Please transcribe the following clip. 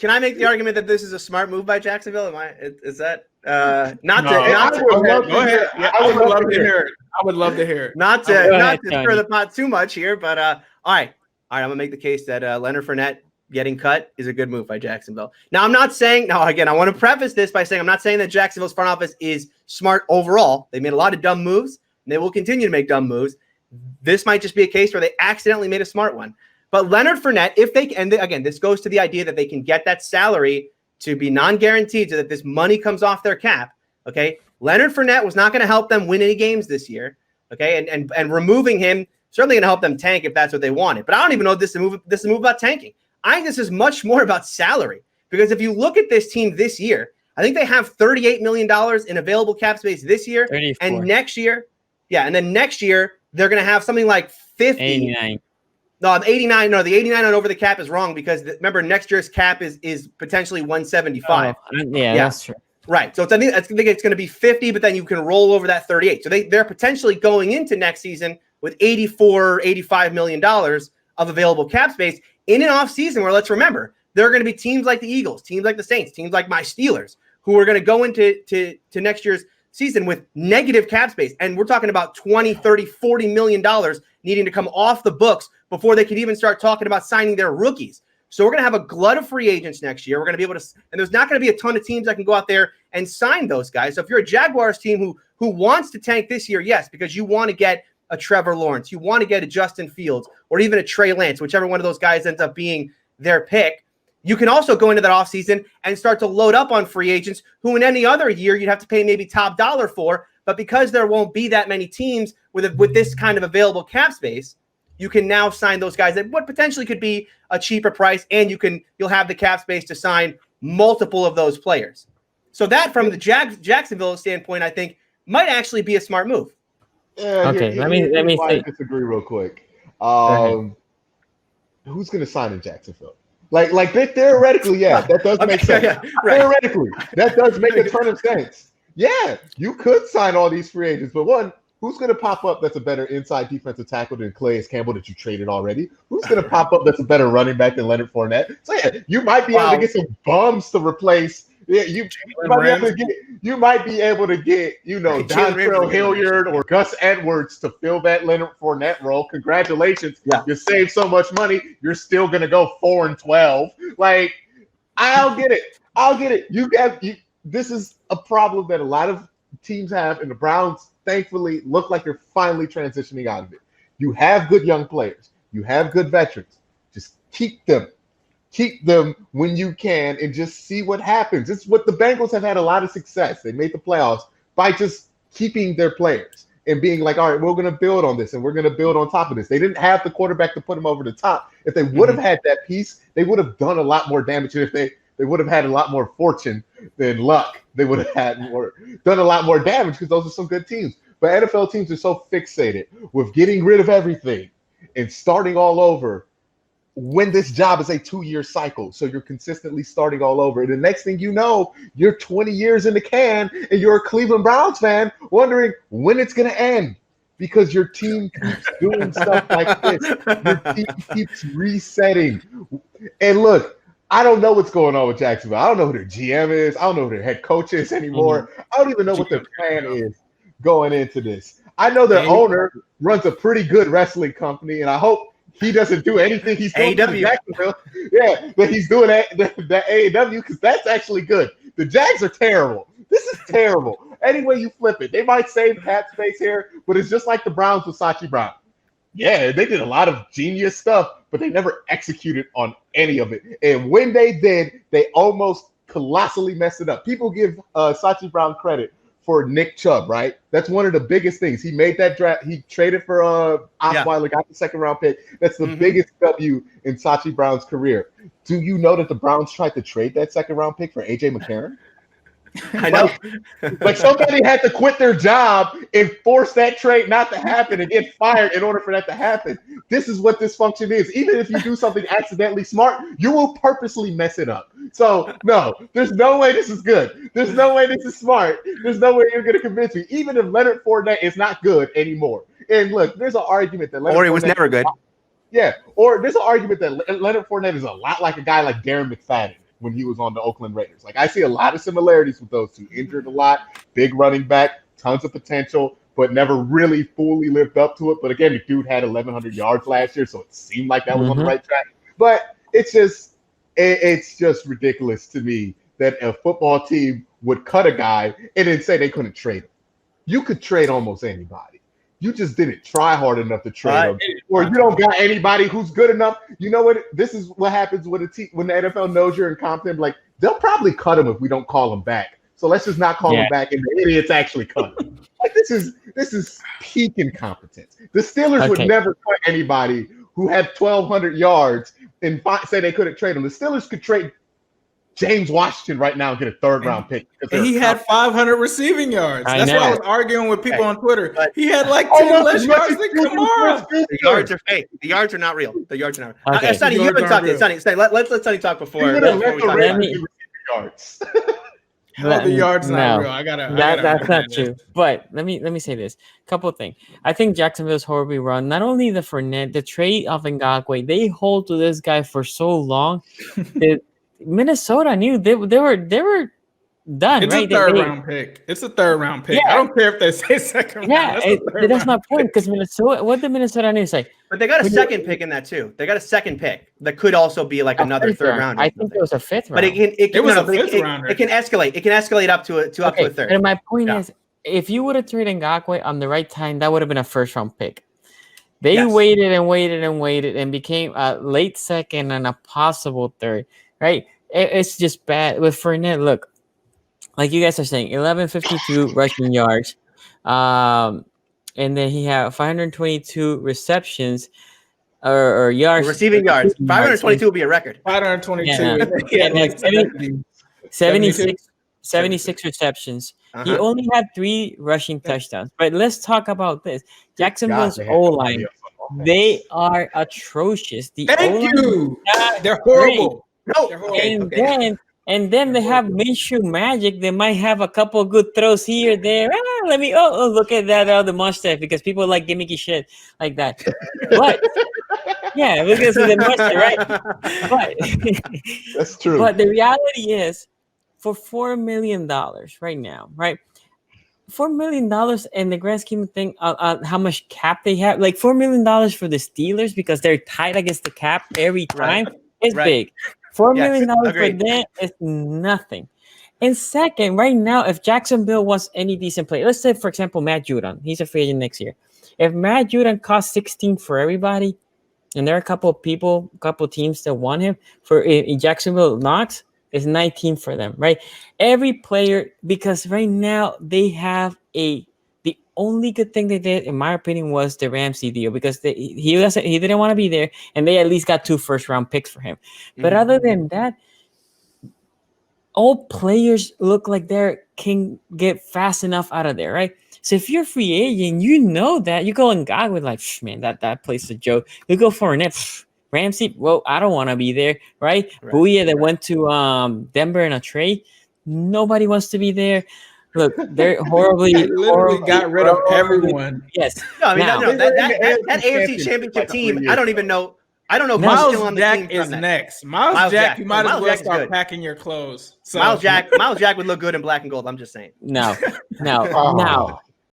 Can I make the argument that this is a smart move by Jacksonville? Is that not to? Go ahead. Yeah, I would love to hear it. I would love to hear it. Not to stir the pot too much here, but all right. I'm gonna make the case that Leonard Fournette getting cut is a good move by Jacksonville. Now, I'm not saying. Now, again, I want to preface this by saying I'm not saying that Jacksonville's front office is smart overall. They made a lot of dumb moves, and they will continue to make dumb moves. This might just be a case where they accidentally made a smart one. But Leonard Fournette, if they and again, this goes to the idea that they can get that salary to be non-guaranteed so that this money comes off their cap. Okay. Leonard Fournette was not going to help them win any games this year. Okay. And removing him certainly going to help them tank if that's what they wanted. But I don't even know if this is a move about tanking. I think this is much more about salary, because if you look at this team this year, I think they have $38 million in available cap space this year. 34. And next year. Yeah. And then next year they're going to have something like 50. 89. No, 89. No, the 89 on over the cap is wrong because remember next year's cap is potentially 175. Yeah, that's true. Right. So I think it's going to be 50, but then you can roll over that 38. So they're potentially going into next season with $85 million of available cap space in an off season where, let's remember, there are going to be teams like the Eagles, teams like the Saints, teams like my Steelers who are going to go into next year's season with negative cap space. And we're talking about $20, $30, $40 million needing to come off the books before they could even start talking about signing their rookies. So we're going to have a glut of free agents next year. We're going to be able to, and there's not going to be a ton of teams that can go out there and sign those guys. So if you're a Jaguars team who wants to tank this year, yes, because you want to get a Trevor Lawrence, you want to get a Justin Fields, or even a Trey Lance, whichever one of those guys ends up being their pick, you can also go into that offseason and start to load up on free agents who in any other year you'd have to pay maybe top dollar for. But because there won't be that many teams with this kind of available cap space, you can now sign those guys at what potentially could be a cheaper price, and you'll have the cap space to sign multiple of those players. So that, from the Jacksonville standpoint, I think might actually be a smart move. Yeah, okay, let me disagree real quick. Who's going to sign in Jacksonville? Like theoretically, yeah, that does make sense. Yeah, right. Theoretically, that does make a ton of sense. Yeah, you could sign all these free agents, but one, who's going to pop up that's a better inside defensive tackle than Calais Campbell that you traded already? Who's going to pop up that's a better running back than Leonard Fournette? So yeah, you might be able to get some bums to replace. Yeah, you might be able to get, Dontrell Hilliard or Gus Edwards to fill that Leonard Fournette role. Congratulations. Yeah. You saved so much money. You're still going to go 4-12. Like, I'll get it. This is a problem that a lot of teams have, and the Browns thankfully look like they're finally transitioning out of it. You have good young players. You have good veterans. Just keep them. Keep them when you can and just see what happens. It's what the Bengals have had a lot of success. They made the playoffs by just keeping their players and being like, all right, we're going to build on this and we're going to build on top of this. They didn't have the quarterback to put them over the top. If they would have had that piece, they would have done a lot more damage. And if they would have had a lot more fortune than luck, they would have done a lot more damage, because those are some good teams. But NFL teams are so fixated with getting rid of everything and starting all over when this job is a 2-year cycle. So you're consistently starting all over. And the next thing you know, you're 20 years in the can and you're a Cleveland Browns fan wondering when it's going to end, because your team keeps doing stuff like this. Your team keeps resetting. And look, I don't know what's going on with Jacksonville. I don't know who their GM is. I don't know who their head coach is anymore. I don't even know what their plan is going into this. I know their owner runs a pretty good wrestling company, and I hope he doesn't do anything he's doing in Jacksonville. Yeah, but he's doing that AEW, because that's actually good. The Jags are terrible. This is terrible. Any way you flip it, they might save cap space here, but it's just like the Browns with Sachi Brown. Yeah, they did a lot of genius stuff, but they never executed on any of it. And when they did, they almost colossally messed it up. People give Sachi Brown credit for Nick Chubb, right? That's one of the biggest things. He made that draft. He traded for Osweiler, got the second-round pick. That's the biggest W in Sachi Brown's career. Do you know that the Browns tried to trade that second-round pick for A.J. McCarron? I know. Like somebody had to quit their job and force that trade not to happen and get fired in order for that to happen. This is what dysfunction is. Even if you do something accidentally smart, you will purposely mess it up. So, no, there's no way this is good. There's no way this is smart. There's no way you're going to convince me, even if Leonard Fournette is not good anymore. And look, there's an argument that Leonard Fournette was never good. Yeah, or there's an argument that Leonard Fournette is a lot like a guy like Darren McFadden. when he was on the Oakland Raiders. Like I see a lot of similarities with those two. Injured a lot, big running back, tons of potential, but never really fully lived up to it. But again, the dude had 1,100 yards last year, so it seemed like that was on the right track. But it's just ridiculous to me that a football team would cut a guy and then say they couldn't trade him. You could trade almost anybody. You just didn't try hard enough to trade him, or you don't got anybody who's good enough. You know what? This is what happens when when the NFL knows you're incompetent. Like they'll probably cut him if we don't call him back. So let's just not call him back, and the idiots actually cut him. Like this is peak incompetence. The Steelers would never cut anybody who had 1,200 yards and say they couldn't trade him. The Steelers could trade James Washington right now and get a third-round pick. And he had 500 receiving yards. That's why I was arguing with people on Twitter. He had like 10 Almost less as much yards as than Kamara. The yards are fake. The yards are not real. The yards are not real. Sonny, you haven't talked yet. Sonny, let's Sonny talk before. Yards. The yards not real. That's not true. But let me say this. Couple of things. I think Jacksonville's horribly run. Not only the Fournette, the trade of Ngakoue, they hold to this guy for so long. Minnesota knew they were done. It's right? a third-round pick. It's a third-round pick. Yeah. I don't care if they say second round. That's my point. Because Minnesota, what did Minnesota knew? Say, but they got a second pick in that too. They got a second pick that could also be like another third round. I think it was a fifth round. But it was a fifth rounder. It can escalate. It can escalate up to a third. And my point is, if you would have traded Ngakoue on the right time, that would have been a first-round pick. They waited and became a late second and a possible third. Right? It's just bad with Fournette. Look, like you guys are saying, 1152 rushing yards, and then he had 522 receptions or yards. Receiving yards. 522 would be a record. 522. 76 receptions. He only had 3 rushing touchdowns. But let's talk about this. Jacksonville's O-line, they are atrocious. Thank you. They're horrible. And then they have Minshew magic. They might have a couple of good throws here, there. Look at that other mustache because people like gimmicky shit like that. But because of the mustache, right? But that's true. But the reality is, for $4 million right now, right? $4 million in the grand scheme of thing, how much cap they have, like $4 million for the Steelers because they're tight against the cap every time. It's big. $4 million for them is nothing. And second, right now, if Jacksonville wants any decent play, let's say, for example, Matt Judon, he's a free agent next year. If Matt Judon costs 16 for everybody, and there are a couple of teams that want him for in Jacksonville knocks, it's 19 for them, right? Every player, because right now they have the only good thing they did, in my opinion, was the Ramsey deal because he didn't want to be there, and they at least got 2 first-round picks for him. But other than that, all players look like they can get fast enough out of there, right? So if you're a free agent, you know that. You go and God with like, man, that place is a joke. You go for Fournette, Ramsey, well, I don't want to be there, right? Booyah that went to Denver in a trade. Nobody wants to be there. Look, they're horribly got rid of everyone. Yes. No, I mean, that AFC Championship team, I don't even know. I don't know if Miles still on the Jack team is next. Miles Jack, you might as well start good. packing your clothes. So. Miles Jack would look good in black and gold. I'm just saying. No.